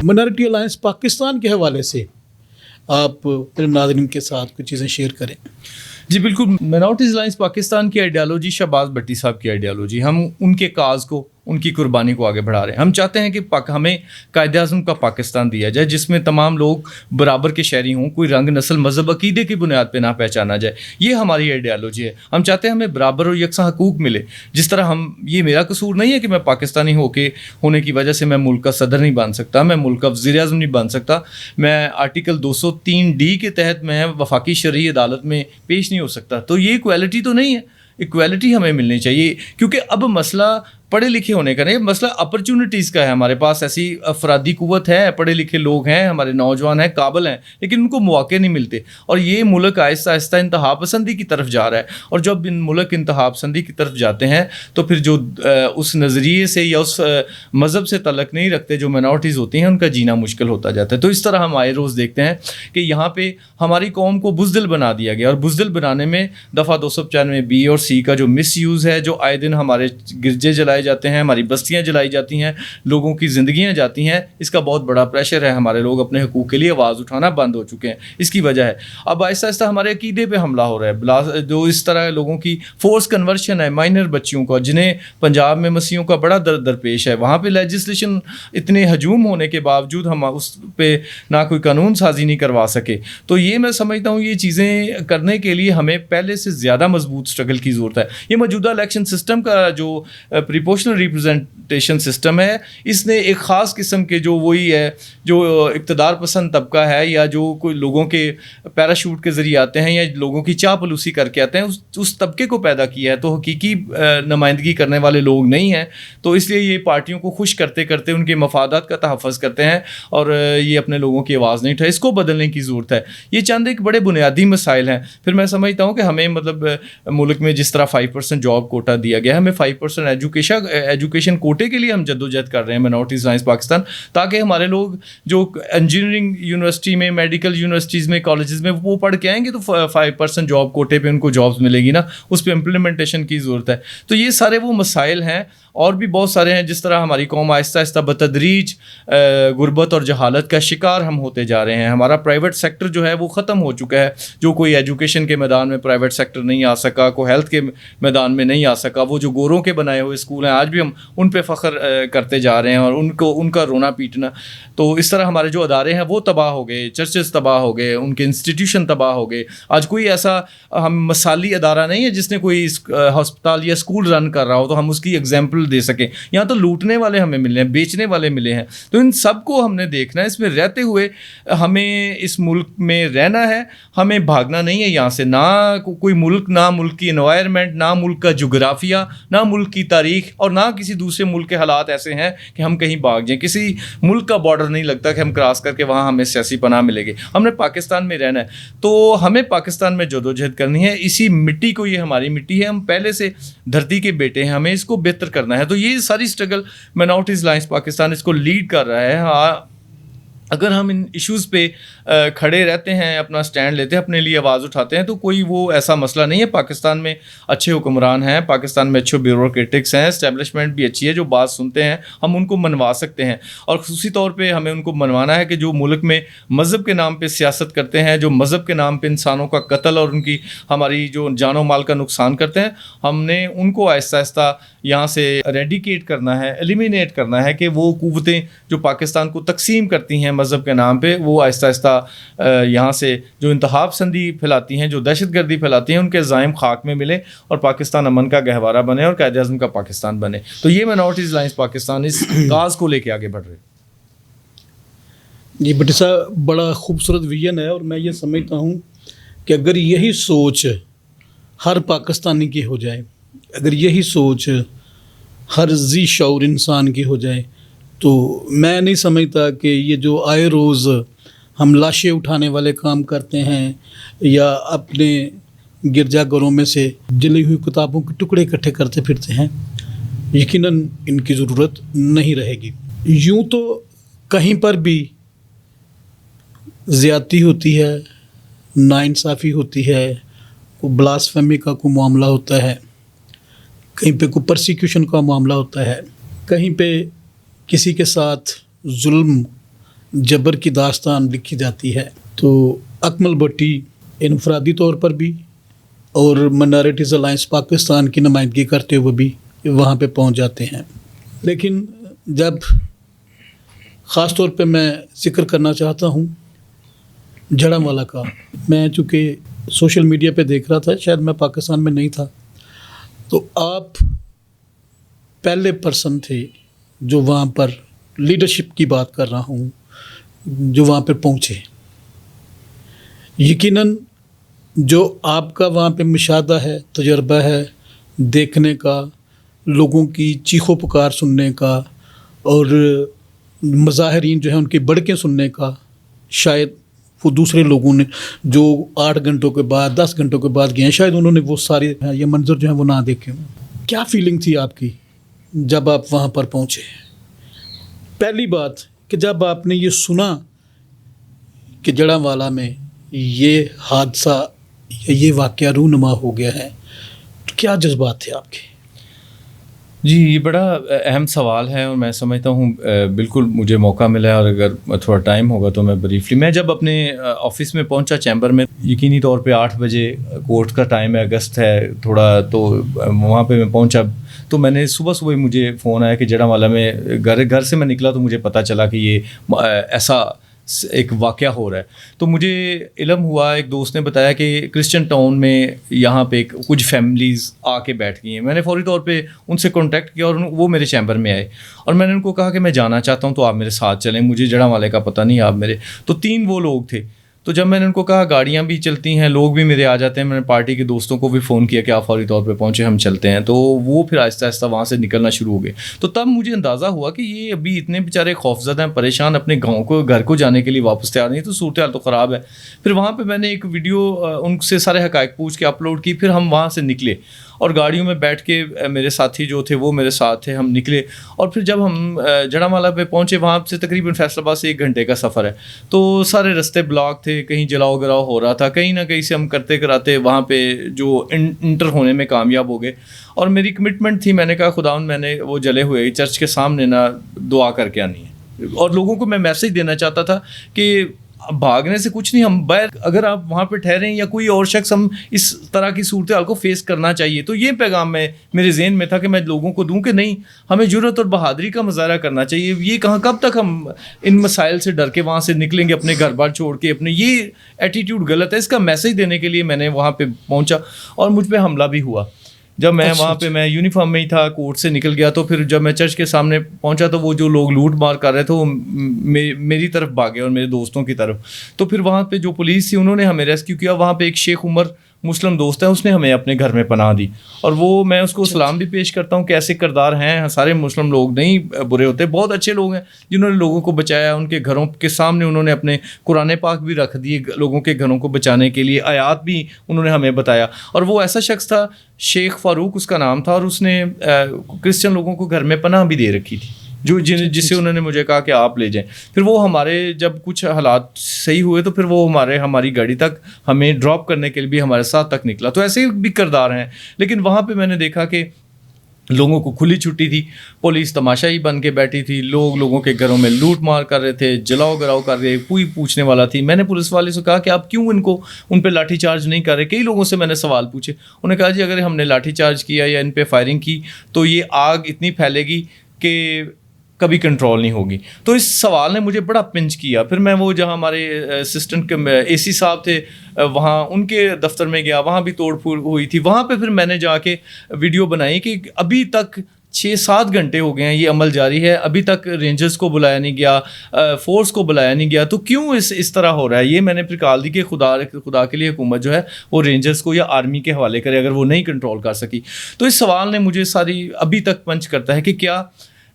Minority alliance Pakistan کے حوالے سے آپ اپنے ناظرین کے ساتھ کچھ چیزیں شیئر کریں. جی بالکل. مائنارٹیز الائنس پاکستان کی آئیڈیالوجی شہباز بھٹی صاحب کی آئیڈیالوجی. ہم ان کے کاز کو، ان کی قربانی کو آگے بڑھا رہے ہیں. ہم چاہتے ہیں کہ ہمیں قائد اعظم کا پاکستان دیا جائے جس میں تمام لوگ برابر کے شہری ہوں، کوئی رنگ، نسل، مذہب، عقیدے کی بنیاد پہ نہ پہچانا جائے. یہ ہماری آئیڈیالوجی ہے. ہم چاہتے ہیں ہمیں برابر اور یکساں حقوق ملے. جس طرح یہ میرا قصور نہیں ہے کہ میں پاکستانی ہونے کی وجہ سے میں ملک کا صدر نہیں بن سکتا، میں ملک کا وزیر اعظم نہیں بن سکتا، میں آرٹیکل 203D کے تحت میں وفاقی شرعی عدالت میں پیش نہیں ہو سکتا. تو یہ ایکویلٹی تو نہیں ہے. ایکویلٹی ہمیں ملنی چاہیے، کیونکہ اب مسئلہ پڑھے لکھے ہونے کا نہیں، مسئلہ اپرچونٹیز کا ہے. ہمارے پاس ایسی افرادی قوت ہے، پڑھے لکھے لوگ ہیں، ہمارے نوجوان ہیں، قابل ہیں، لیکن ان کو مواقع نہیں ملتے. اور یہ ملک آہستہ آہستہ انتہا پسندی کی طرف جا رہا ہے. اور جب ملک انتہا پسندی کی طرف جاتے ہیں تو پھر جو اس نظریے سے یا اس مذہب سے تعلق نہیں رکھتے جو مائنارٹیز ہوتی ہیں، ان کا جینا مشکل ہوتا جاتا ہے. تو اس طرح ہم آئے روز دیکھتے ہیں کہ یہاں پہ ہماری قوم کو بزدل بنا دیا گیا. اور بزدل بنانے میں دفعہ 295B اور C کا جو مس یوز ہے، جو آئے دن ہمارے گرجے جلائے جاتے ہیں، ہماری بستیاں جلائی جاتی ہیں، لوگوں کی زندگیاں جاتی ہیں، اس کا بہت بڑا پریشر ہے. ہمارے لوگ اپنے حقوق کے لیے آواز اٹھانا بند ہو چکے ہیں. اس کی وجہ ہے اب آہستہ آہستہ ہمارے عقیدے پہ حملہ ہو رہا ہے. جو اس طرح لوگوں کی فورس کنورشن ہے، مائنر بچیوں کا، جنہیں پنجاب میں مسیحیوں کا بڑا درپیش ہے، وہاں پہ لیجسلیشن اتنے ہجوم ہونے کے باوجود ہم اس پہ نہ کوئی قانون سازی نہیں کروا سکے. تو یہ میں سمجھتا ہوں یہ چیزیں کرنے کے لیے ہمیں پہلے سے زیادہ مضبوط اسٹرگل کی ضرورت ہے. یہ موجودہ الیکشن سسٹم کا جو پریپورشنل ریپرزنٹیشن سسٹم ہے، اس نے ایک خاص قسم کے جو وہی ہے جو اقتدار پسند طبقہ ہے یا جو کوئی لوگوں کے پیراشوٹ کے ذریعے آتے ہیں یا لوگوں کی چاپلوسی کر کے آتے ہیں، اس طبقے کو پیدا کیا ہے. تو حقیقی نمائندگی کرنے والے لوگ نہیں ہیں. تو اس لیے یہ پارٹیوں کو خوش کرتے کرتے ان کے مفادات کا تحفظ کرتے ہیں اور یہ اپنے لوگوں کی آواز نہیں اٹھائے. اس کو بدلنے کی ضرورت ہے. یہ چند ایک بڑے بنیادی مسائل ہیں. پھر میں سمجھتا ہوں کہ ہمیں ملک میں جس طرح 5% جاب کوٹا دیا گیا ہے، ہمیں 5% ایجوکیشن کوٹے کے لیے ہم جدوجہد کر رہے ہیں مائنارٹیز الائنس پاکستان، تاکہ ہمارے لوگ جو انجینئرنگ یونیورسٹی میں، میڈیکل یونیورسٹیز میں، کالجز میں وہ پڑھ کے آئیں گے تو 5% جاب کوٹے پہ ان کو جابز ملے گی نا. اس پہ امپلیمنٹیشن کی ضرورت ہے. تو یہ سارے وہ مسائل ہیں اور بھی بہت سارے ہیں. جس طرح ہماری قوم آہستہ آہستہ بتدریج غربت اور جہالت کا شکار ہم ہوتے جا رہے ہیں. ہمارا پرائیویٹ سیکٹر جو ہے وہ ختم ہو چکا ہے. جو کوئی ایجوکیشن کے میدان میں پرائیویٹ سیکٹر نہیں آ سکا، کوئی ہیلتھ کے میدان میں نہیں آ سکا، وہ جو گوروں کے بنائے ہوئے اسکول ہیں آج بھی ہم ان پہ فخر کرتے جا رہے ہیں اور ان کا رونا پیٹنا. تو اس طرح ہمارے جو ادارے ہیں وہ تباہ ہو گئے، چرچز تباہ ہو گئے، ان کے انسٹیٹیوشن تباہ ہو گئے. آج کوئی ایسا ہم مثالی ادارہ نہیں ہے جس نے کوئی ہسپتال یا اسکول رن کر رہا ہو تو ہم اس کی ایگزامپل دے سکیں. یہاں تو لوٹنے والے ہمیں ملے ہیں، بیچنے والے ملے ہیں. تو ان سب کو ہم نے دیکھنا ہے. اس میں رہتے ہوئے ہمیں اس ملک میں رہنا ہے، ہمیں بھاگنا نہیں ہے یہاں سے. نہ کوئی ملک، نہ ملک کی انوائرمنٹ، نہ ملک کا جغرافیہ، نہ ملک کی تاریخ اور نہ کسی دوسرے ملک کے حالات ایسے ہیں کہ ہم کہیں بھاگ جائیں. کسی ملک کا بارڈر نہیں لگتا کہ ہم کراس کر کے وہاں ہمیں سیاسی پناہ ملے گی. ہم نے پاکستان میں رہنا ہے. تو ہمیں پاکستان میں جدوجہد کرنی ہے. اسی مٹی کو، یہ ہماری مٹی ہے، ہم پہلے سے دھرتی کے بیٹے ہیں، ہمیں اس کو بہتر کرنا ہے. تو یہ ساری اسٹرگل مائنارٹیز الائنس پاکستان اس کو لیڈ کر رہا ہے. ہاں، اگر ہم ان ایشوز پہ کھڑے رہتے ہیں، اپنا سٹینڈ لیتے ہیں، اپنے لیے آواز اٹھاتے ہیں، تو کوئی وہ ایسا مسئلہ نہیں ہے. پاکستان میں اچھے حکمران ہیں، پاکستان میں اچھے بیوروکریٹکس ہیں، اسٹیبلشمنٹ بھی اچھی ہے جو بات سنتے ہیں. ہم ان کو منوا سکتے ہیں اور خصوصی طور پہ ہمیں ان کو منوانا ہے کہ جو ملک میں مذہب کے نام پہ سیاست کرتے ہیں، جو مذہب کے نام پہ انسانوں کا قتل اور ان کی ہماری جو جان و مال کا نقصان کرتے ہیں، ہم نے ان کو آہستہ آہستہ یہاں سے ریڈیکیٹ کرنا ہے، ایلیمینیٹ کرنا ہے. کہ وہ قوتیں جو پاکستان کو تقسیم کرتی ہیں مذہب کے نام پہ، وہ آہستہ آہستہ یہاں سے جو انتہا پسندی پھیلاتی ہیں، جو دہشت گردی پھیلاتی ہیں، ان کے زائم خاک میں ملے اور پاکستان امن کا گہوارہ بنے اور قائد اعظم کا پاکستان بنے. تو یہ مائنارٹیز الائنس پاکستان اس کاز کو لے کے آگے بڑھ رہے. جی بھٹی صاحب، بڑا خوبصورت ویژن ہے اور میں یہ سمجھتا ہوں کہ اگر یہی سوچ ہر پاکستانی کی ہو جائے، اگر یہی سوچ ہر ذی شعور انسان کی ہو جائے، تو میں نہیں سمجھتا کہ یہ جو آئے روز ہم لاشیں اٹھانے والے کام کرتے ہیں یا اپنے گرجا گھروں میں سے جلی ہوئی کتابوں کے ٹکڑے اکٹھے کرتے پھرتے ہیں، یقیناً ان کی ضرورت نہیں رہے گی. یوں تو کہیں پر بھی زیادتی ہوتی ہے، ناانصافی ہوتی ہے، کوئی بلاسفیمی کا کوئی معاملہ ہوتا ہے، کہیں پہ کوئی پرسیکیوشن کا معاملہ ہوتا ہے، کہیں پہ کسی کے ساتھ ظلم جبر کی داستان لکھی جاتی ہے، تو اکمل بھٹی انفرادی طور پر بھی اور مائنارٹیز الائنس پاکستان کی نمائندگی کرتے ہوئے بھی وہاں پہ پہنچ جاتے ہیں۔ لیکن جب خاص طور پہ میں ذکر کرنا چاہتا ہوں جھڑاموالا کا، میں چونکہ سوشل میڈیا پہ دیکھ رہا تھا، شاید میں پاکستان میں نہیں تھا، تو آپ پہلے پرسن تھے جو وہاں پر لیڈرشپ کی بات کر رہا ہوں جو وہاں پہ پہنچے۔ یقیناً جو آپ کا وہاں پہ مشاہدہ ہے، تجربہ ہے دیکھنے کا، لوگوں کی چیخو پکار سننے کا اور مظاہرین جو ہیں ان کی بڑکیں سننے کا، شاید وہ دوسرے لوگوں نے جو 8 گھنٹوں کے بعد 10 گھنٹوں کے بعد گئے ہیں، شاید انہوں نے وہ سارے یہ منظر جو ہیں وہ نہ دیکھے ہوں۔ کیا فیلنگ تھی آپ کی جب آپ وہاں پر پہنچے؟ پہلی بات کہ جب آپ نے یہ سنا کہ جھڑاموالا میں یہ حادثہ یا یہ واقعہ رونما ہو گیا ہے، تو کیا جذبات تھے آپ کے؟ جی، یہ بڑا اہم سوال ہے اور میں سمجھتا ہوں بالکل مجھے موقع ملا ہے، اور اگر تھوڑا ٹائم ہوگا تو میں بریفلی، میں جب اپنے آفس میں پہنچا چیمبر میں، یقینی طور پہ 8 بجے کورٹ کا ٹائم ہے، اگست ہے تھوڑا، تو وہاں پہ میں پہنچا تو میں نے صبح مجھے فون آیا کہ جھڑاموالا میں گھر سے میں نکلا تو مجھے پتہ چلا کہ یہ ایسا ایک واقعہ ہو رہا ہے۔ تو مجھے علم ہوا، ایک دوست نے بتایا کہ کرسچن ٹاؤن میں یہاں پہ کچھ فیملیز آ کے بیٹھ گئی ہیں۔ میں نے فوری طور پہ ان سے کانٹیکٹ کیا اور وہ میرے چیمبر میں آئے، اور میں نے ان کو کہا کہ میں جانا چاہتا ہوں تو آپ میرے ساتھ چلیں، مجھے جھڑاموالے کا پتہ نہیں آپ میرے۔ تو 3 وہ لوگ تھے۔ تو جب میں نے ان کو کہا گاڑیاں بھی چلتی ہیں، لوگ بھی میرے آ جاتے ہیں، میں نے پارٹی کے دوستوں کو بھی فون کیا کہ آپ فوری طور پہ پہنچے، ہم چلتے ہیں، تو وہ پھر آہستہ آہستہ وہاں سے نکلنا شروع ہو گئے۔ تو تب مجھے اندازہ ہوا کہ یہ ابھی اتنے بیچارے خوفزدہ ہیں، پریشان، اپنے گھر کو جانے کے لیے واپس تیار نہیں، تو صورتحال تو خراب ہے۔ پھر وہاں پہ میں نے ایک ویڈیو ان سے سارے حقائق پوچھ کے اپلوڈ کی، پھر ہم وہاں سے نکلے اور گاڑیوں میں بیٹھ کے میرے ساتھی جو تھے وہ میرے ساتھ تھے، ہم نکلے، اور پھر جب ہم جھڑاموالا پہ پہنچے، وہاں سے تقریباً فیصل آباد سے 1 گھنٹے کا سفر ہے، تو سارے رستے بلاک تھے، کہیں جلاؤ گراؤ ہو رہا تھا، کہیں نہ کہیں سے ہم کرتے کراتے وہاں پہ جو انٹر ہونے میں کامیاب ہو گئے۔ اور میری کمٹمنٹ تھی، میں نے کہا خداوند میں نے وہ جلے ہوئے چرچ کے سامنے نہ دعا کر کے آنی ہے، اور لوگوں کو میں میسیج دینا چاہتا تھا کہ بھاگنے سے کچھ نہیں، ہم باہر اگر آپ وہاں پہ ٹھہریں یا کوئی اور شخص، ہم اس طرح کی صورتحال کو فیس کرنا چاہیے۔ تو یہ پیغام میرے ذہن میں تھا کہ میں لوگوں کو دوں کہ نہیں، ہمیں جرأت اور بہادری کا مظاہرہ کرنا چاہیے۔ یہ کب تک ہم ان مسائل سے ڈر کے وہاں سے نکلیں گے، اپنے گھر بار چھوڑ کے؟ اپنے یہ ایٹیٹیوڈ غلط ہے۔ اس کا میسیج دینے کے لیے میں نے وہاں پہ پہنچا، اور مجھ پہ حملہ بھی ہوا۔ جب میں وہاں پہ میں یونیفارم میں ہی تھا، کورٹ سے نکل گیا، تو پھر جب میں چرچ کے سامنے پہنچا تو وہ جو لوگ لوٹ مار کر رہے تھے وہ میری طرف بھاگے اور میرے دوستوں کی طرف۔ تو پھر وہاں پہ جو پولیس تھی انہوں نے ہمیں ریسکیو کیا۔ وہاں پہ ایک شیخ عمر مسلم دوست ہے، اس نے ہمیں اپنے گھر میں پناہ دی، اور وہ میں اس کو سلام بھی پیش کرتا ہوں کہ ایسے کردار ہیں، سارے مسلم لوگ نہیں برے ہوتے، بہت اچھے لوگ ہیں جنہوں نے لوگوں کو بچایا۔ ان کے گھروں کے سامنے انہوں نے اپنے قرآن پاک بھی رکھ دیے لوگوں کے گھروں کو بچانے کے لیے، آیات بھی انہوں نے ہمیں بتایا۔ اور وہ ایسا شخص تھا، شیخ فاروق اس کا نام تھا، اور اس نے کرسچن لوگوں کو گھر میں پناہ بھی دے رکھی تھی، جسے انہوں نے مجھے کہا کہ آپ لے جائیں۔ پھر وہ ہمارے جب کچھ حالات صحیح ہوئے تو پھر وہ ہماری گاڑی تک ہمیں ڈراپ کرنے کے لیے بھی ہمارے ساتھ تک نکلا۔ تو ایسے بھی کردار ہیں، لیکن وہاں پہ میں نے دیکھا کہ لوگوں کو کھلی چھٹی تھی، پولیس تماشائی بن کے بیٹھی تھی، لوگوں کے گھروں میں لوٹ مار کر رہے تھے، جلاؤ گراؤ کر رہے، کوئی پوچھنے والا تھی۔ میں نے پولیس والے سے کہا کہ آپ کیوں ان پہ لاٹھی چارج نہیں کر رہے؟ کئی لوگوں سے میں نے سوال پوچھے، انہوں نے کہا جی اگر ہم نے لاٹھی چارج کیا یا ان پہ فائرنگ کی تو یہ آگ اتنی پھیلے گی کہ کبھی کنٹرول نہیں ہوگی۔ تو اس سوال نے مجھے بڑا پنچ کیا۔ پھر میں وہ جہاں ہمارے اسسٹنٹ اے سی صاحب تھے وہاں ان کے دفتر میں گیا، وہاں بھی توڑ پھوڑ ہوئی تھی۔ وہاں پہ پھر میں نے جا کے ویڈیو بنائی کہ ابھی تک 6-7 گھنٹے ہو گئے ہیں یہ عمل جاری ہے، ابھی تک رینجرز کو بلایا نہیں گیا، فورس کو بلایا نہیں گیا، تو کیوں اس طرح ہو رہا ہے؟ یہ میں نے پھر کال دی کہ خدا کے لیے حکومت جو ہے وہ رینجرز کو یا آرمی کے حوالے کرے اگر وہ نہیں کنٹرول کر سکی۔ تو اس سوال نے مجھے ابھی تک پنچ کرتا ہے کہ کیا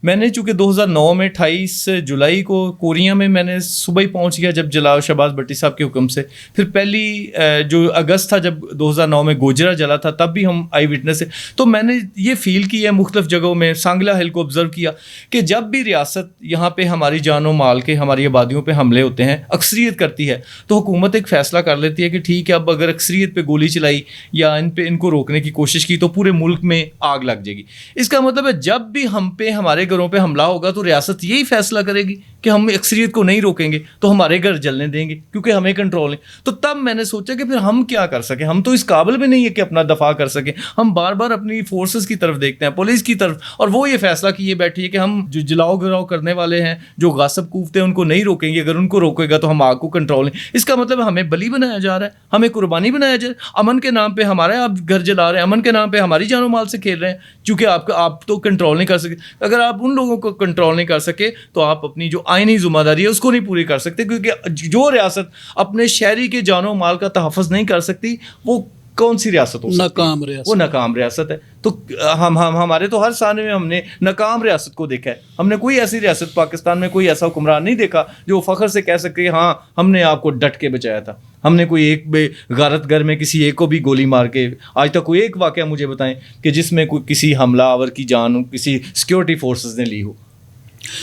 میں نے چونکہ 2009 میں 28 جولائی کو کوریا میں نے صبح ہی پہنچ گیا جب جلا شہباز بھٹی صاحب کے حکم سے. پھر پہلی جو اگست تھا جب 2009 میں گوجرا جلا تھا تب بھی ہم آئی وٹنس سے. تو میں نے یہ فیل کیا ہے مختلف جگہوں میں, سانگلا ہل کو آبزرو کیا کہ جب بھی ریاست یہاں پہ ہماری جان و مال کے ہماری آبادیوں پہ حملے ہوتے ہیں, اکثریت کرتی ہے, تو حکومت ایک فیصلہ کر لیتی ہے کہ ٹھیک ہے اب اگر اکثریت پہ گولی چلائی یا ان کو روکنے کی کوشش کی تو پورے ملک میں آگ لگ جائے گی. اس کا مطلب ہے جب بھی ہم پہ ہمارے گھروں پہ حملہ ہوگا تو ریاست یہی فیصلہ کرے گی کہ ہم اکثریت کو نہیں روکیں گے تو ہمارے گھر جلنے دیں گے کیونکہ ہمیں کنٹرول نہیں. تو تب میں نے سوچا کہ پھر ہم کیا کر سکیں, ہم تو اس قابل بھی نہیں ہے کہ اپنا دفاع کر سکیں. ہم بار بار اپنی فورسز کی طرف دیکھتے ہیں, پولیس کی طرف, اور وہ یہ فیصلہ کیے بیٹھی ہے کہ ہم جو جلاؤ گراؤ کرنے والے ہیں, جو غاصب کوفتے ہیں, ان کو نہیں روکیں گے. اگر ان کو روکے گا تو ہم آگ کو کنٹرول نہیں. اس کا مطلب ہمیں بلی بنایا جا رہا ہے, ہمیں قربانی بنایا جا رہا ہے. امن کے نام پہ ہمارے آپ گھر جلا رہے ہیں, امن کے نام پہ ہماری جان و مال سے کھیل رہے ہیں, چونکہ آپ تو کنٹرول نہیں کر سکتے. اگر آپ ان لوگوں کو کنٹرول نہیں کر سکے تو آپ اپنی جو آئینی ذمہ داری ہے اس کو نہیں پوری کر سکتے, کیونکہ جو ریاست اپنے شہری کے جان و مال کا تحفظ نہیں کر سکتی وہ کون سی ریاست ہو سکتی؟ ناکام ریاست. وہ ناکام ریاست ہے. تو ہمارے تو ہر سانے میں ہم نے ناکام ریاست کو دیکھا ہے. ہم نے کوئی ایسی ریاست پاکستان میں کوئی ایسا حکمران نہیں دیکھا جو فخر سے کہہ سکے ہاں ہم نے آپ کو ڈٹ کے بچایا تھا. ہم نے کوئی ایک بے غارت گر میں کسی ایک کو بھی گولی مار کے, آج تک کوئی ایک واقعہ مجھے بتائیں کہ جس میں کوئی کسی حملہ آور کی جان کسی سیکیورٹی فورسز نے لی ہو.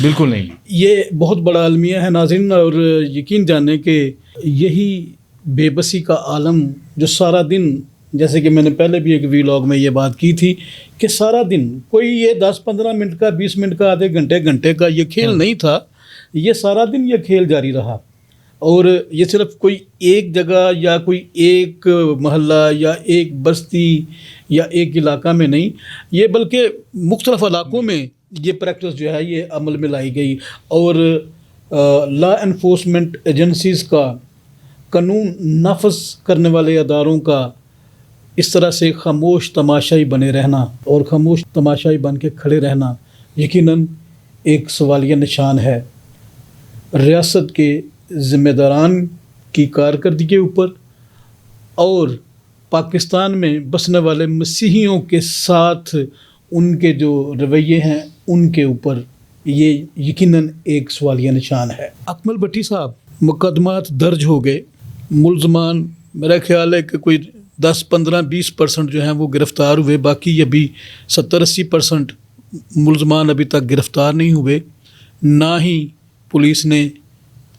بالکل نہیں لی. یہ بہت بڑا المیہ ہے ناظرین, اور یقین جانیں کہ یہی بے بسی کا عالم جو سارا دن, جیسے کہ میں نے پہلے بھی ایک ویلاگ میں یہ بات کی تھی کہ سارا دن کوئی یہ 10-15 منٹ کا 20 منٹ کا آدھے گھنٹے کا یہ کھیل نہیں تھا, یہ سارا دن یہ کھیل جاری رہا. اور یہ صرف کوئی ایک جگہ یا کوئی ایک محلہ یا ایک بستی یا ایک علاقہ میں نہیں, یہ بلکہ مختلف علاقوں میں یہ پریکٹس جو ہے یہ عمل میں لائی گئی. اور لا انفورسمنٹ ایجنسیز کا, قانون نافذ کرنے والے اداروں کا اس طرح سے خاموش تماشائی بنے رہنا اور خاموش تماشائی بن کے کھڑے رہنا یقیناً ایک سوالیہ نشان ہے ریاست کے ذمہ داران کی کارکردگی کے اوپر اور پاکستان میں بسنے والے مسیحیوں کے ساتھ ان کے جو رویے ہیں ان کے اوپر. یہ یقیناً ایک سوالیہ نشان ہے. اکمل بھٹی صاحب, مقدمات درج ہو گئے, ملزمان میرا خیال ہے کہ کوئی 10-15-20% جو ہیں وہ گرفتار ہوئے, باقی ابھی 70-80% ملزمان ابھی تک گرفتار نہیں ہوئے. نہ ہی پولیس نے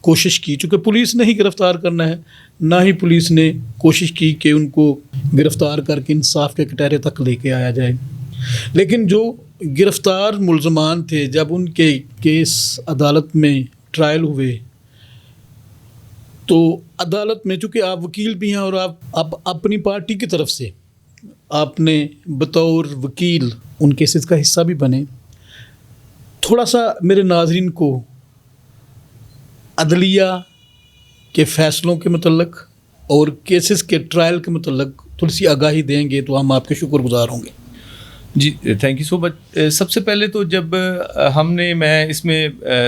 کوشش کی, چونکہ پولیس نے ہی گرفتار کرنا ہے, نہ ہی پولیس نے کوشش کی کہ ان کو گرفتار کر کے انصاف کے کٹہرے تک لے کے آیا جائے. لیکن جو گرفتار ملزمان تھے, جب ان کے کیس عدالت میں ٹرائل ہوئے تو عدالت میں, چونکہ آپ وکیل بھی ہیں اور آپ اپنی پارٹی کی طرف سے آپ نے بطور وکیل ان کیسز کا حصہ بھی بنے, تھوڑا سا میرے ناظرین کو عدلیہ کے فیصلوں کے متعلق اور کیسز کے ٹرائل کے متعلق تھوڑی سی آگاہی دیں گے تو ہم آپ کے شکر گزار ہوں گے. جی تھینک یو سو مچ. سب سے پہلے تو جب میں اس میں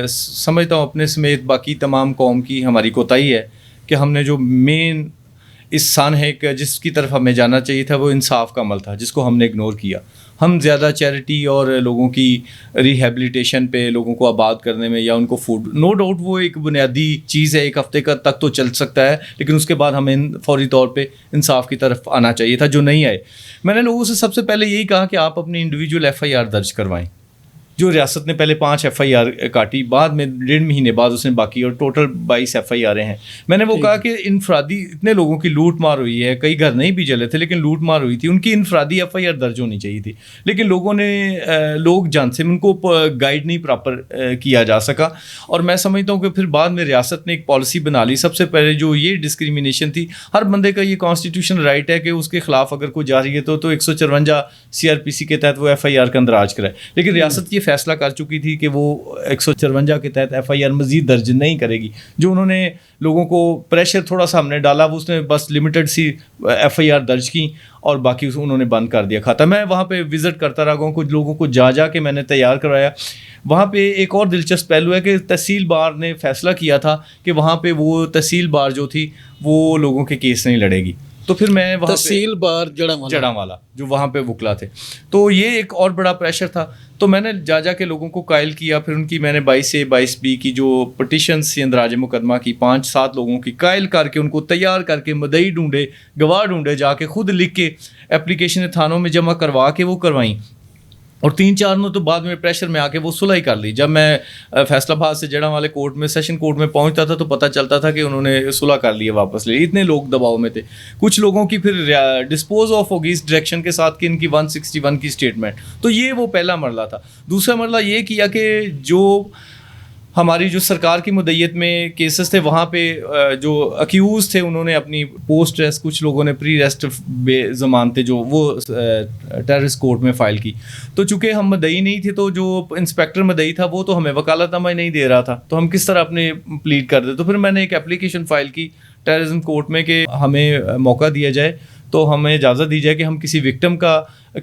سمجھتا ہوں اپنے سمیت باقی تمام قوم کی ہماری کوتاہی ہے کہ ہم نے جو مین اس سان ہے کہ جس کی طرف ہمیں جانا چاہیے تھا وہ انصاف کا عمل تھا, جس کو ہم نے اگنور کیا. ہم زیادہ چیریٹی اور لوگوں کی ریہیبلیٹیشن پہ, لوگوں کو آباد کرنے میں یا ان کو فوڈ, نو ڈاؤٹ وہ ایک بنیادی چیز ہے, ایک ہفتے کا تک تو چل سکتا ہے, لیکن اس کے بعد ہمیں فوری طور پہ انصاف کی طرف آنا چاہیے تھا جو نہیں آئے. میں نے لوگوں سے سب سے پہلے یہی کہا کہ آپ اپنی انڈیویجول FIR درج کروائیں. جو ریاست نے پہلے 5 FIR کاٹی, بعد میں 1.5 مہینے بعد اس نے باقی, اور ٹوٹل 22 FIR ہیں. میں نے وہ کہا کہ انفرادی اتنے لوگوں کی لوٹ مار ہوئی ہے, کئی گھر نہیں بھی جلے تھے لیکن لوٹ مار ہوئی تھی, ان کی انفرادی FIR درج ہونی چاہیے تھی, لیکن لوگ جانتے ہیں ان کو گائیڈ نہیں پراپر کیا جا سکا. اور میں سمجھتا ہوں کہ پھر بعد میں ریاست نے ایک پالیسی بنا لی. سب سے پہلے جو یہ ڈسکریمنیشن تھی, ہر بندے کا یہ کانسٹیٹیوشن رائٹ ہے کہ اس کے خلاف اگر کوئی جاری ہے تو 154 CRPC کے تحت وہ FIR کا اندراج کرائے, لیکن ریاست یہ فیصلہ کر چکی تھی کہ وہ 154 کے تحت FIR مزید درج نہیں کرے گی. جو انہوں نے لوگوں کو پریشر تھوڑا سا ہم نے ڈالا, وہ اس نے بس لمیٹڈ سی FIR درج کی اور باقی انہوں نے بند کر دیا کھاتا. میں وہاں پہ وزٹ کرتا رہا, کچھ لوگوں کو جا کے میں نے تیار کروایا. وہاں پہ ایک اور دلچسپ پہلو ہے کہ تحصیل بار نے فیصلہ کیا تھا کہ وہاں پہ وہ تحصیل بار جو تھی وہ لوگوں کے کیس نہیں لڑے گی. تو پھر میں وہاں تحصیل بار جڑاں والا جو وہاں پہ وکلا تھے، تو یہ ایک اور بڑا پریشر تھا. تو میں نے جا کے لوگوں کو قائل کیا، پھر ان کی میں نے 22A 22B کی جو پٹیشنز تھی اندراج مقدمہ کی 5-7 لوگوں کی قائل کر کے ان کو تیار کر کے مدعی ڈھونڈے، گواہ ڈھونڈے، جا کے خود لکھ کے اپلیکیشن تھانوں میں جمع کروا کے وہ کروائیں. اور 3-4 دنوں تو بعد میں پریشر میں آ کے وہ صلح ہی کر لی. جب میں فیصل آباد سے جڑاں والے کورٹ میں سیشن کورٹ میں پہنچتا تھا تو پتہ چلتا تھا کہ انہوں نے صلح کر لی ہے، واپس لے. اتنے لوگ دباؤ میں تھے. کچھ لوگوں کی پھر ڈسپوز آف ہوگی اس ڈائریکشن کے ساتھ کہ ان کی 161 کی اسٹیٹمنٹ. تو یہ وہ پہلا مرحلہ تھا. دوسرا مرحلہ یہ کیا کہ جو ہماری جو سرکار کی مدعیت میں کیسز تھے وہاں پہ جو اکیوز تھے انہوں نے اپنی پوسٹ ریسٹ، کچھ لوگوں نے پری ریسٹ ضمانتیں جو وہ ٹیررسٹ کورٹ میں فائل کی. تو چونکہ ہم مدعی نہیں تھے تو جو انسپیکٹر مدعی تھا وہ تو ہمیں وکالت نامہ نہیں دے رہا تھا، تو ہم کس طرح اپنے پلیڈ کر دیں. تو پھر میں نے ایک اپلیکیشن فائل کی ٹیررزم کورٹ میں کہ ہمیں موقع دیا جائے، تو ہمیں اجازت دی جائے کہ ہم کسی وکٹم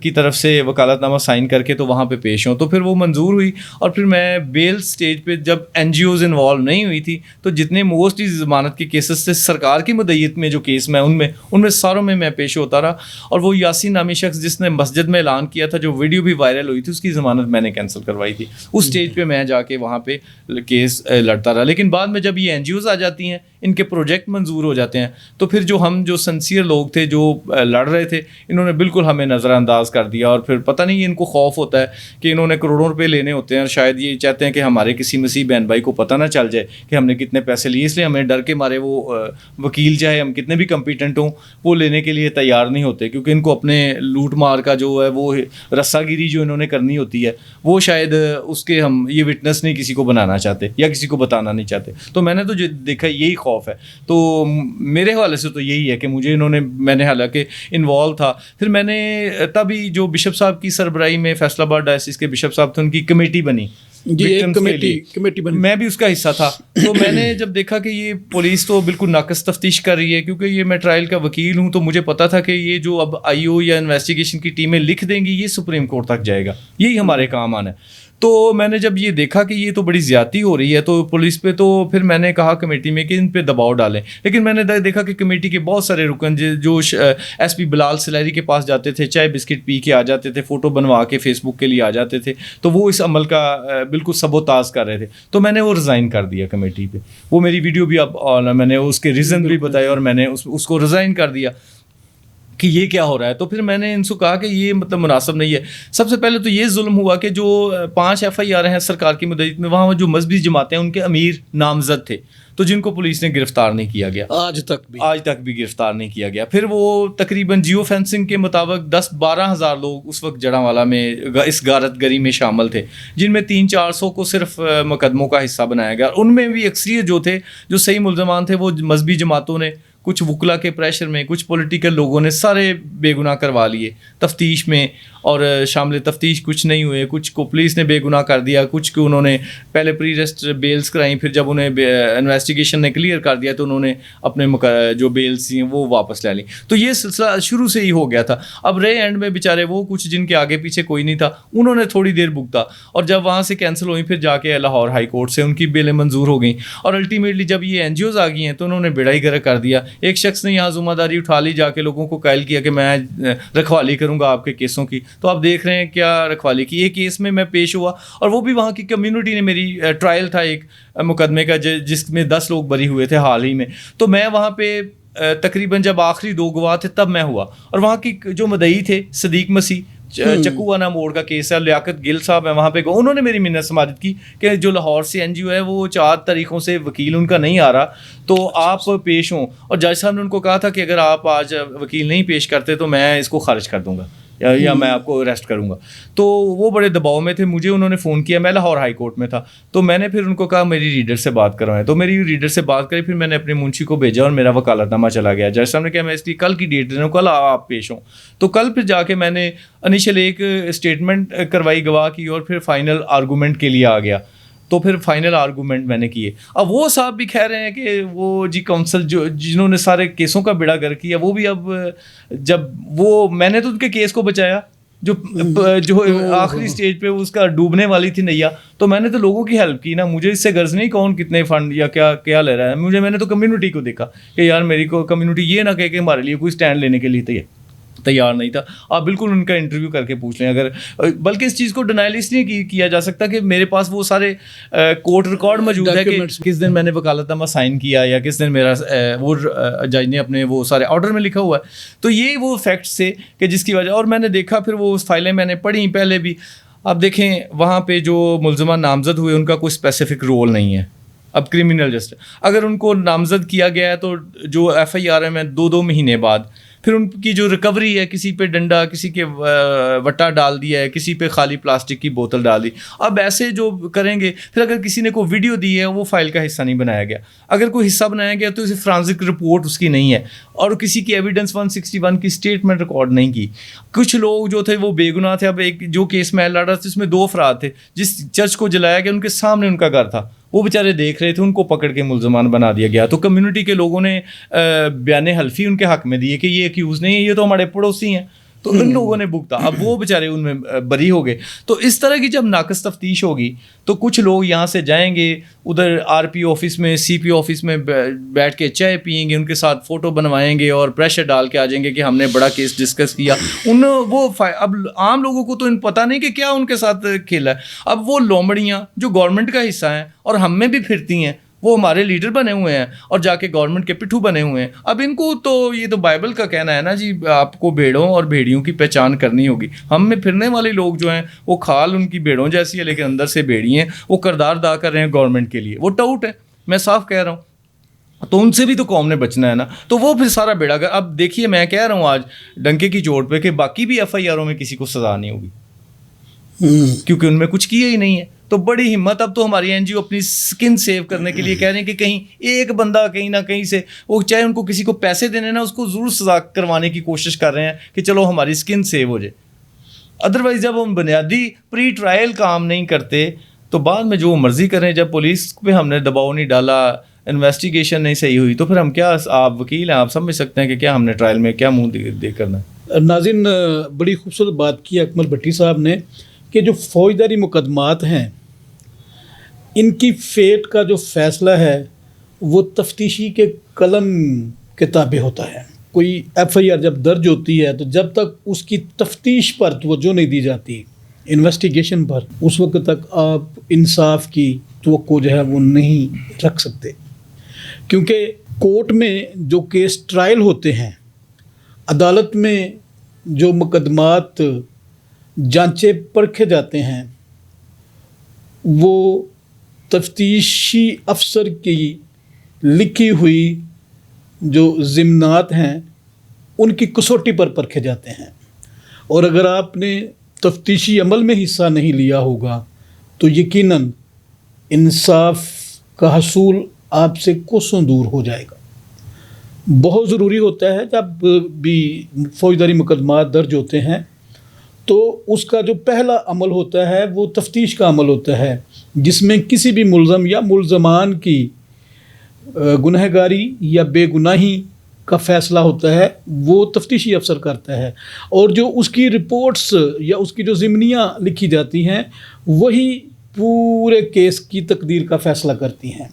کی طرف سے وکالت نامہ سائن کر کے تو وہاں پہ پیش ہوں. تو پھر وہ منظور ہوئی. اور پھر میں بیل سٹیج پہ جب NGOز انوالو نہیں ہوئی تھی تو جتنے موسٹلی ضمانت کے کیسز تھے سرکار کی مدعیت میں جو کیس میں ان میں ساروں میں پیش ہوتا رہا. اور وہ یاسین نامی شخص جس نے مسجد میں اعلان کیا تھا، جو ویڈیو بھی وائرل ہوئی تھی، اس کی ضمانت میں نے کینسل کروائی تھی. اس سٹیج پہ میں جا کے وہاں پہ کیس لڑتا رہا. لیکن بعد میں جب یہ NGOز آ جاتی ہیں، ان کے پروجیکٹ منظور ہو جاتے ہیں، تو پھر جو ہم جو سنسیئر لوگ تھے جو لڑ رہے تھے، انہوں نے بالکل ہمیں نظر انداز کر دیا. اور پھر پتہ نہیں ان کو خوف ہوتا ہے کہ انہوں نے کروڑوں روپے لینے ہوتے ہیں، اور شاید یہ چاہتے ہیں کہ ہمارے کسی مسیح بہن بھائی کو پتہ نہ چل جائے کہ ہم نے کتنے پیسے لیے، اس لیے ہمیں ڈر کے مارے وہ وکیل چاہے ہم کتنے بھی کمپیٹنٹ ہوں وہ لینے کے لیے تیار نہیں ہوتے، کیونکہ ان کو اپنے لوٹ مار کا جو ہے وہ رسا گیری جو انہوں نے کرنی ہوتی ہے وہ شاید اس کے ہم یہ وٹنس نہیں کسی کو بنانا چاہتے یا کسی کو بتانا نہیں چاہتے. تو میں نے تو جو دیکھا یہی خوف ہے. تو میرے حوالے سے تو یہی ہے کہ مجھے میں نے حالانکہ انوالو تھا. پھر میں نے تبھی جو بشپ صاحب کی سربراہی میں فیصل آباد ڈائسس کے بشپ صاحب تھے، ان کی کمیٹی بنی، کمیٹی بنی، میں بھی اس کا حصہ تھا. تو میں نے جب دیکھا کہ یہ پولیس تو بالکل ناقص تفتیش کر رہی ہے، کیونکہ یہ میں ٹرائل کا وکیل ہوں، تو مجھے پتا تھا کہ یہ جو اب IO یا انویسٹیگیشن کی ٹیمیں لکھ دیں گی یہ سپریم کورٹ تک جائے گا، یہی ہمارے کام آنا ہے. تو میں نے جب یہ دیکھا کہ یہ تو بڑی زیادتی ہو رہی ہے تو پولیس پہ، تو پھر میں نے کہا کمیٹی میں کہ ان پہ دباؤ ڈالیں. لیکن میں نے دیکھا کہ کمیٹی کے بہت سارے رکن جو SP بلال سلیری کے پاس جاتے تھے، چائے بسکٹ پی کے آ جاتے تھے، فوٹو بنوا کے فیس بک کے لیے آ جاتے تھے، تو وہ اس عمل کا بالکل سبوتاز کر رہے تھے. تو میں نے وہ ریزائن کر دیا کمیٹی پہ. وہ میری ویڈیو بھی اب میں نے اس کے ریزن بھی بتائے اور میں نے اس کو ریزائن کر دیا کہ یہ کیا ہو رہا ہے. تو پھر میں نے ان سے کہا کہ یہ مطلب مناسب نہیں ہے. سب سے پہلے تو یہ ظلم ہوا کہ جو 5 FIR ہیں سرکار کی مدعیت میں، وہاں جو مذہبی جماعتیں ان کے امیر نامزد تھے، تو جن کو پولیس نے گرفتار نہیں کیا گیا، آج تک بھی گرفتار نہیں کیا گیا. پھر وہ تقریباً جیو فینسنگ کے مطابق 10-12 ہزار لوگ اس وقت جڑاں والا میں اس غارت گری میں شامل تھے، جن میں 300-400 کو صرف مقدموں کا حصہ بنایا گیا. ان میں بھی اکثریت جو تھے، جو صحیح ملزمان تھے، وہ مذہبی جماعتوں نے، کچھ وکلا کے پریشر میں، کچھ پولیٹیکل لوگوں نے سارے بے گناہ کروا لیے تفتیش میں، اور شامل تفتیش کچھ نہیں ہوئے. کچھ کو پولیس نے بے گناہ کر دیا، کچھ کو انہوں نے پہلے پری ریسٹ بیلز کرائیں، پھر جب انہیں انویسٹیگیشن نے کلیئر کر دیا تو انہوں نے اپنے جو بیلز تھیں وہ واپس لے لیں. تو یہ سلسلہ شروع سے ہی ہو گیا تھا. اب رے اینڈ میں بیچارے وہ کچھ جن کے آگے پیچھے کوئی نہیں تھا، انہوں نے تھوڑی دیر بھگتا، اور جب وہاں سے کینسل ہوئی پھر جا کے لاہور ہائی کورٹ سے ان کی بیلیں منظور ہو گئیں. اور الٹیمیٹلی جب یہ NGOز آ گئی ہیں تو انہوں نے بیڑا ہی گرک کر دیا. ایک شخص نے یہاں ذمہ داری اٹھا لی، جا کے لوگوں کو قائل کیا کہ میں رکھوالی کروں گا آپ کے کیسوں کی. تو آپ دیکھ رہے ہیں کیا رکھوالی کی. ایک کیس میں پیش ہوا، اور وہ بھی وہاں کی کمیونٹی نے، میری ٹرائل تھا ایک مقدمے کا جس میں 10 لوگ بری ہوئے تھے حال ہی میں. تو میں وہاں پہ تقریباً جب آخری 2 گواہ تھے تب میں ہوا، اور وہاں کی جو مدعی تھے صدیق مسیح، چکوانا موڑ کا کیس ہے، لیاقت گل صاحب ہیں وہاں پہ، انہوں نے میری منت سماجت کی کہ جو لاہور سے NGO ہے وہ 4 تاریخوں سے وکیل ان کا نہیں آ رہا، تو آپ پیش ہوں. اور جج صاحب نے ان کو کہا تھا کہ اگر آپ آج وکیل نہیں پیش کرتے تو میں اس کو خارج کر دوں گا یا میں آپ کو اریسٹ کروں گا. تو وہ بڑے دباؤ میں تھے. مجھے انہوں نے فون کیا، میں لاہور ہائی کورٹ میں تھا، تو میں نے پھر ان کو کہا میری ریڈر سے بات کروائیں. تو میری ریڈر سے بات کری، پھر میں نے اپنے منشی کو بھیجا اور میرا وکالت نامہ چلا گیا. جج صاحب نے کہا میں اس کی کل کی ڈیٹ دے رہا ہوں، کل آپ پیش ہوں. تو کل پھر جا کے میں نے انیشل ایک اسٹیٹمنٹ کروائی گواہ کی، اور پھر فائنل آرگومنٹ کے لیے آ گیا. تو پھر فائنل آرگومنٹ میں نے کیے. اب وہ صاحب بھی کہہ رہے ہیں کہ وہ کونسل جنہوں نے سارے کیسوں کا بیڑا گر کیا، وہ بھی اب جب وہ میں نے تو ان کے کیس کو بچایا، جو آخری سٹیج پہ اس کا ڈوبنے والی تھی نیا, تو میں نے تو لوگوں کی ہیلپ کی نا, مجھے اس سے غرض نہیں کون کتنے فنڈ یا کیا لے رہا ہے, میں نے تو کمیونٹی کو دیکھا کہ یار میری کو کمیونٹی یہ نہ کہے کہ ہمارے لیے کوئی اسٹینڈ لینے کے لیے تیار نہیں تھا. آپ بالکل ان کا انٹرویو کر کے پوچھ لیں اگر, بلکہ اس چیز کو ڈینائل اس نہیں کیا جا سکتا کہ میرے پاس وہ سارے کورٹ ریکارڈ موجود ہے کہ کس دن میں نے وکالت نامہ سائن کیا یا کس دن میرا وہ جج نے اپنے وہ سارے آرڈر میں لکھا ہوا ہے. تو یہ وہ فیکٹس تھے کہ جس کی وجہ, اور میں نے دیکھا پھر وہ فائلیں میں نے پڑھی پہلے بھی. اب دیکھیں وہاں پہ جو ملزمان نامزد ہوئے ان کا کوئی اسپیسیفک رول نہیں ہے. اب کرمنل جسٹس اگر ان کو نامزد کیا گیا ہے تو جو ایف آئی آر میں 2 مہینے بعد پھر ان کی جو ریکوری ہے, کسی پہ ڈنڈا, کسی کے وٹا ڈال دیا ہے, کسی پہ خالی پلاسٹک کی بوتل ڈال دی. اب ایسے جو کریں گے, پھر اگر کسی نے کوئی ویڈیو دی ہے وہ فائل کا حصہ نہیں بنایا گیا, اگر کوئی حصہ بنایا گیا تو اسے فرانزک رپورٹ اس کی نہیں ہے, اور کسی کی ایویڈنس 161 کی اسٹیٹمنٹ ریکارڈ نہیں کی. کچھ لوگ جو تھے وہ بے گناہ تھے. اب ایک جو کیس میں لڑ رہا تھا جس میں 2 افراد تھے, جس چرچ کو جلایا گیا ان کے سامنے ان کا گھر تھا, وہ بیچارے دیکھ رہے تھے, ان کو پکڑ کے ملزمان بنا دیا گیا. تو کمیونٹی کے لوگوں نے بیان حلفی ان کے حق میں دیے کہ یہ ایکیوز نہیں ہے, یہ تو ہمارے پڑوسی ہیں. تو ان لوگوں نے بھگتا, اب وہ بیچارے ان میں بری ہو گئے. تو اس طرح کی جب ناقص تفتیش ہوگی تو کچھ لوگ یہاں سے جائیں گے ادھر آر پی آفس میں, سی پی آفس میں بیٹھ کے چائے پئیں گے, ان کے ساتھ فوٹو بنوائیں گے اور پریشر ڈال کے آ جائیں گے کہ ہم نے بڑا کیس ڈسکس کیا. اب عام لوگوں کو تو پتہ نہیں کہ کیا ان کے ساتھ کھیلا ہے. اب وہ لومڑیاں جو گورنمنٹ کا حصہ ہیں اور ہم میں بھی پھرتی ہیں, وہ ہمارے لیڈر بنے ہوئے ہیں اور جا کے گورنمنٹ کے پٹھو بنے ہوئے ہیں. اب ان کو تو یہ تو بائبل کا کہنا ہے نا جی, آپ کو بھیڑوں اور بھیڑیوں کی پہچان کرنی ہوگی. ہم میں پھرنے والے لوگ جو ہیں وہ کھال ان کی بھیڑوں جیسی ہے لیکن اندر سے بھیڑی ہیں, وہ کردار ادا کر رہے ہیں گورنمنٹ کے لیے. وہ ٹاؤٹ ہے, میں صاف کہہ رہا ہوں. تو ان سے بھی تو قوم نے بچنا ہے نا. تو وہ پھر سارا بیڑا گر. اب دیکھیے میں کہہ رہا ہوں آج ڈنکے کی چوٹ پہ کہ باقی بھی ایف آئی آروں میں کسی کو سزا نہیں ہوگی کیونکہ ان میں کچھ کیا ہی نہیں ہے. تو بڑی ہمت, اب تو ہماری این جی او اپنی سکن سیو کرنے کے لیے کہہ رہے ہیں کہ کہیں ایک بندہ کہیں نہ کہیں سے, وہ چاہے ان کو کسی کو پیسے دینے نا, اس کو ضرور سزا کروانے کی کوشش کر رہے ہیں کہ چلو ہماری سکن سیو ہو جائے. ادروائز جب ہم بنیادی پری ٹرائل کام نہیں کرتے تو بعد میں جو مرضی کریں. جب پولیس پہ ہم نے دباؤ نہیں ڈالا, انویسٹیگیشن نہیں صحیح ہوئی, تو پھر ہم کیا, آپ وکیل ہیں, آپ سمجھ سکتے ہیں کہ کیا ہم نے ٹرائل میں کیا منہ دے کرنا ہے. ناظرین, بڑی خوبصورت بات کی اکمل بھٹی صاحب نے کہ جو فوجداری مقدمات ہیں ان کی فیٹ کا جو فیصلہ ہے وہ تفتیشی کے قلم کے تابع ہوتا ہے. کوئی ایف آئی آر جب درج ہوتی ہے تو جب تک اس کی تفتیش پر توجہ نہیں دی جاتی, انویسٹیگیشن پر, اس وقت تک آپ انصاف کی توقع جو ہے وہ نہیں رکھ سکتے. کیونکہ کورٹ میں جو کیس ٹرائل ہوتے ہیں, عدالت میں جو مقدمات جانچے پرکھے جاتے ہیں, وہ تفتیشی افسر کی لکھی ہوئی جو ضمنات ہیں ان کی کسوٹی پر پرکھے جاتے ہیں. اور اگر آپ نے تفتیشی عمل میں حصہ نہیں لیا ہوگا تو یقیناً انصاف کا حصول آپ سے کوسوں دور ہو جائے گا. بہت ضروری ہوتا ہے جب بھی فوجداری مقدمات درج ہوتے ہیں تو اس کا جو پہلا عمل ہوتا ہے وہ تفتیش کا عمل ہوتا ہے, جس میں کسی بھی ملزم یا ملزمان کی گنہگاری یا بے گناہی کا فیصلہ ہوتا ہے وہ تفتیشی افسر کرتا ہے. اور جو اس کی رپورٹس یا اس کی جو ضمنیاں لکھی جاتی ہیں وہی پورے کیس کی تقدیر کا فیصلہ کرتی ہیں.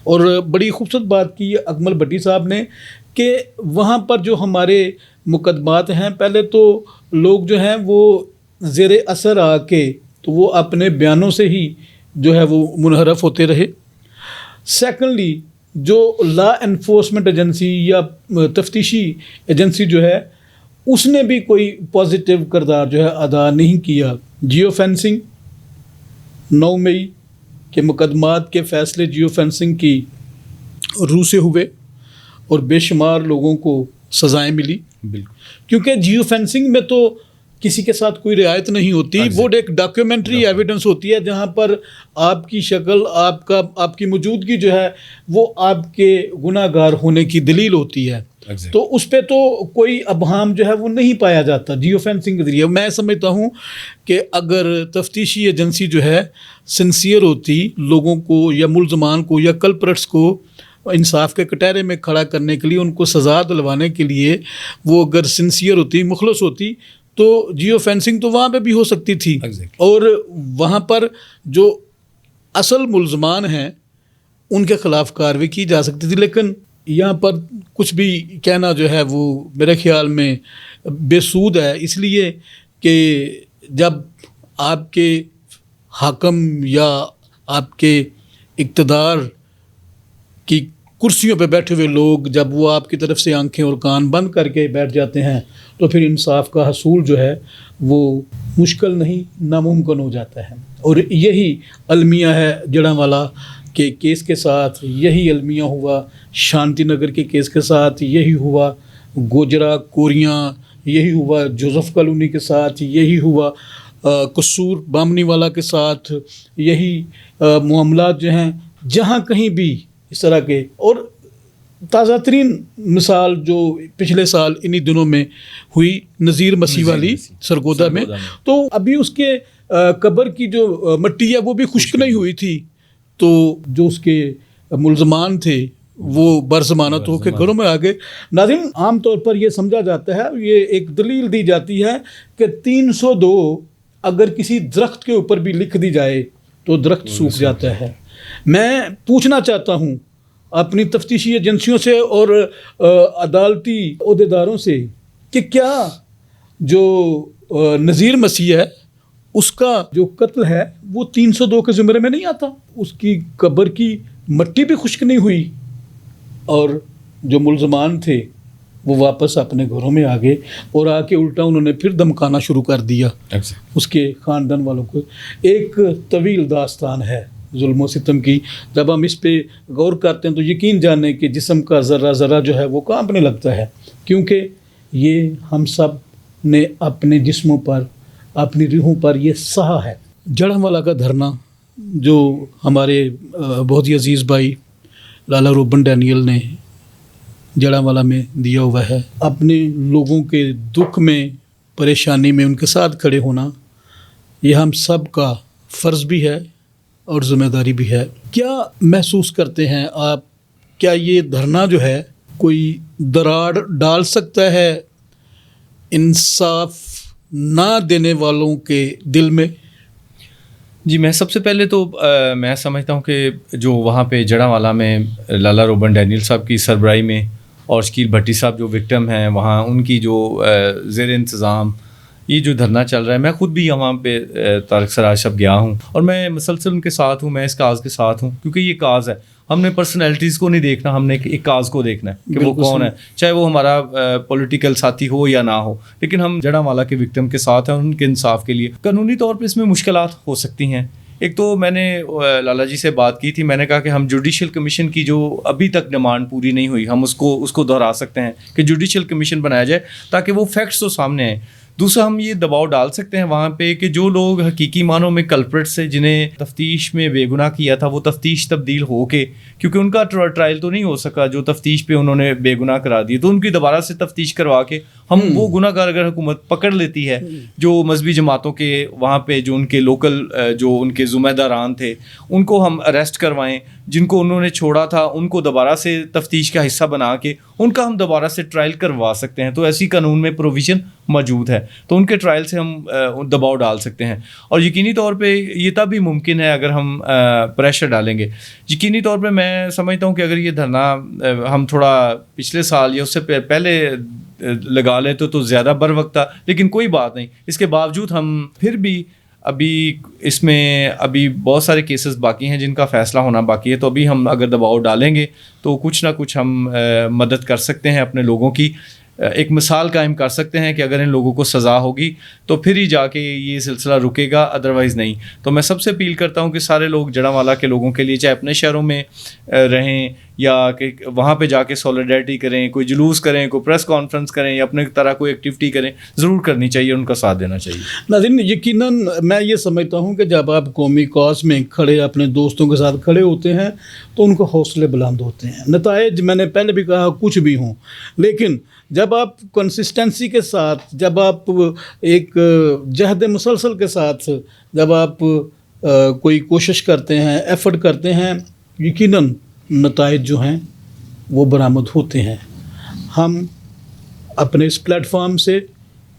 اور بڑی خوبصورت بات کی اکمل بھٹی صاحب نے کہ وہاں پر جو ہمارے مقدمات ہیں, پہلے تو لوگ جو ہیں وہ زیر اثر آ کے تو وہ اپنے بیانوں سے ہی جو ہے وہ منحرف ہوتے رہے. سیکنڈلی جو لا انفورسمنٹ ایجنسی یا تفتیشی ایجنسی جو ہے اس نے بھی کوئی پازیٹیو کردار جو ہے ادا نہیں کیا. جیو فینسنگ 9 مئی کے مقدمات کے فیصلے جیو فینسنگ کی روح سے ہوئے اور بے شمار لوگوں کو سزائیں ملی. بالکل, کیونکہ جیو فینسنگ میں تو کسی کے ساتھ کوئی رعایت نہیں ہوتی, وہ ایک ڈاکیومنٹری ایویڈنس ہوتی ہے جہاں پر آپ کی شکل, آپ کی موجودگی جو ہے وہ آپ کے گناہ گار ہونے کی دلیل ہوتی ہے. تو اس پہ تو کوئی ابہام جو ہے وہ نہیں پایا جاتا جیو فینسنگ کے ذریعے. میں سمجھتا ہوں کہ اگر تفتیشی ایجنسی جو ہے سنسیئر ہوتی, لوگوں کو یا ملزمان کو یا کلپریٹس کو انصاف کے کٹہرے میں کھڑا کرنے کے لیے, ان کو سزا دلوانے کے لیے وہ اگر سنسیئر ہوتی, مخلص ہوتی, تو جیو فینسنگ تو وہاں پہ بھی ہو سکتی تھی اور وہاں پر جو اصل ملزمان ہیں ان کے خلاف کارروائی کی جا سکتی تھی، لیکن یہاں پر کچھ بھی کہنا جو ہے وہ میرے خیال میں بے سود ہے، اس لیے کہ جب آپ کے حاکم یا آپ کے اقتدار کی کرسیوں پہ بیٹھے ہوئے لوگ جب وہ آپ کی طرف سے آنکھیں اور کان بند کر کے بیٹھ جاتے ہیں تو پھر انصاف کا حصول جو ہے وہ مشکل نہیں ناممکن ہو جاتا ہے. اور یہی المیہ ہے جڑاوالا کے کیس کے ساتھ، یہی المیہ ہوا شانتی نگر کے کیس کے ساتھ، یہی ہوا گوجرا کوریاں، یہی ہوا جوزف کالونی کے ساتھ، یہی ہوا قصور بامنی والا کے ساتھ، یہی معاملات جو ہیں جہاں کہیں بھی اس طرح کے. اور تازہ ترین مثال جو پچھلے سال انہی دنوں میں ہوئی نذیر مسیح والی سرگودا میں، تو ابھی اس کے قبر کی جو مٹی ہے وہ بھی خشک نہیں ہوئی تھی، تو جو اس کے ملزمان تھے وہ برضمانت ہو کے گھروں میں آ گئے. ناظرین، عام طور پر یہ سمجھا جاتا ہے، یہ ایک دلیل دی جاتی ہے کہ 302 اگر کسی درخت کے اوپر بھی لکھ دی جائے تو درخت سوکھ جاتا ہے. میں پوچھنا چاہتا ہوں اپنی تفتیشی ایجنسیوں سے اور عدالتی عہدیداروں سے کہ کیا جو نذیر مسیح ہے اس کا جو قتل ہے وہ 302 کے زمرے میں نہیں آتا؟ اس کی قبر کی مٹی بھی خشک نہیں ہوئی اور جو ملزمان تھے وہ واپس اپنے گھروں میں آ گئے اور آ کے الٹا انہوں نے پھر دمکانا شروع کر دیا اس کے خاندان والوں کو. ایک طویل داستان ہے ظلم و ستم کی. جب ہم اس پہ غور کرتے ہیں تو یقین جانیں کہ جسم کا ذرہ ذرہ جو ہے وہ کانپنے لگتا ہے، کیونکہ یہ ہم سب نے اپنے جسموں پر، اپنی روحوں پر یہ سہا ہے. جڑاوالا کا دھرنا جو ہمارے بہت ہی عزیز بھائی لالا روبن ڈینیل نے جڑاوالا میں دیا ہوا ہے، اپنے لوگوں کے دکھ میں پریشانی میں ان کے ساتھ کھڑے ہونا یہ ہم سب کا فرض بھی ہے اور ذمہ داری بھی ہے. کیا محسوس کرتے ہیں آپ، کیا یہ دھرنا جو ہے کوئی دراڑ ڈال سکتا ہے انصاف نہ دینے والوں کے دل میں؟ جی، میں سب سے پہلے تو میں سمجھتا ہوں کہ جو وہاں پہ جڑاوالا میں لالا روبن ڈینیل صاحب کی سربراہی میں اور شکیل بھٹی صاحب جو وکٹم ہیں وہاں ان کی جو زیر انتظام یہ جو دھرنا چل رہا ہے، میں خود بھی وہاں پہ طارق سراج صاحب گیا ہوں اور میں مسلسل ان کے ساتھ ہوں، میں اس کاز کے ساتھ ہوں کیونکہ یہ کاز ہے. ہم نے پرسنالٹیز کو نہیں دیکھنا، ہم نے ایک کاز کو دیکھنا ہے کہ وہ کون ہے، چاہے وہ ہمارا پولیٹیکل ساتھی ہو یا نہ ہو، لیکن ہم جڑاوالا کے وکٹم کے ساتھ ہیں اور ان کے انصاف کے لیے. قانونی طور پہ اس میں مشکلات ہو سکتی ہیں. ایک تو میں نے لالا جی سے بات کی تھی، میں نے کہا کہ ہم جوڈیشل کمیشن کی جو ابھی تک ڈیمانڈ پوری نہیں ہوئی ہم اس کو دہرا سکتے ہیں کہ جوڈیشل کمیشن بنایا جائے تاکہ وہ فیکٹس تو سامنے آئیں. دوسرا، ہم یہ دباؤ ڈال سکتے ہیں وہاں پہ کہ جو لوگ حقیقی معنوں میں کلپریٹ سے جنہیں تفتیش میں بے گناہ کیا تھا وہ تفتیش تبدیل ہو کے، کیونکہ ان کا ٹرائل تو نہیں ہو سکا جو تفتیش پہ انہوں نے بے گناہ کرا دی، تو ان کی دوبارہ سے تفتیش کروا کے ہم وہ گناہ گار اگر حکومت پکڑ لیتی ہے جو مذہبی جماعتوں کے وہاں پہ جو ان کے لوکل جو ان کے ذمہ داران تھے ان کو ہم اریسٹ کروائیں، جن کو انہوں نے چھوڑا تھا ان کو دوبارہ سے تفتیش کا حصہ بنا کے ان کا ہم دوبارہ سے ٹرائل کروا سکتے ہیں. تو ایسی قانون میں پروویژن موجود ہے، تو ان کے ٹرائل سے ہم دباؤ ڈال سکتے ہیں. اور یقینی طور پہ یہ تب بھی ممکن ہے اگر ہم پریشر ڈالیں گے. یقینی طور پہ میں سمجھتا ہوں کہ اگر یہ دھرنا ہم تھوڑا پچھلے سال یا اس سے پہلے لگا لیتے تو زیادہ بر وقت تھا، لیکن کوئی بات نہیں. اس کے باوجود ہم پھر بھی ابھی اس میں ابھی بہت سارے کیسز باقی ہیں جن کا فیصلہ ہونا باقی ہے، تو ابھی ہم اگر دباؤ ڈالیں گے تو کچھ نہ کچھ ہم مدد کر سکتے ہیں اپنے لوگوں کی. ایک مثال قائم کر سکتے ہیں کہ اگر ان لوگوں کو سزا ہوگی تو پھر ہی جا کے یہ سلسلہ رکے گا، ادروائز نہیں. تو میں سب سے اپیل کرتا ہوں کہ سارے لوگ جڑاوالا کے لوگوں کے لیے چاہے اپنے شہروں میں رہیں یا کہ وہاں پہ جا کے سولیڈیرٹی کریں، کوئی جلوس کریں، کوئی پریس کانفرنس کریں یا اپنے طرح کوئی ایکٹیویٹی کریں، ضرور کرنی چاہیے، ان کا ساتھ دینا چاہیے. ناظرین، یقیناً میں یہ سمجھتا ہوں کہ جب آپ قومی کاز میں کھڑے اپنے دوستوں کے ساتھ کھڑے ہوتے ہیں تو ان کو حوصلے بلند ہوتے ہیں. نتائج میں نے پہلے بھی کہا کچھ بھی ہوں، لیکن جب آپ کنسسٹنسی کے ساتھ، جب آپ ایک جہد مسلسل کے ساتھ جب آپ کوئی کوشش کرتے ہیں، ایفرٹ کرتے ہیں، یقیناً نتائج جو ہیں وہ برآمد ہوتے ہیں. ہم اپنے اس پلیٹ فارم سے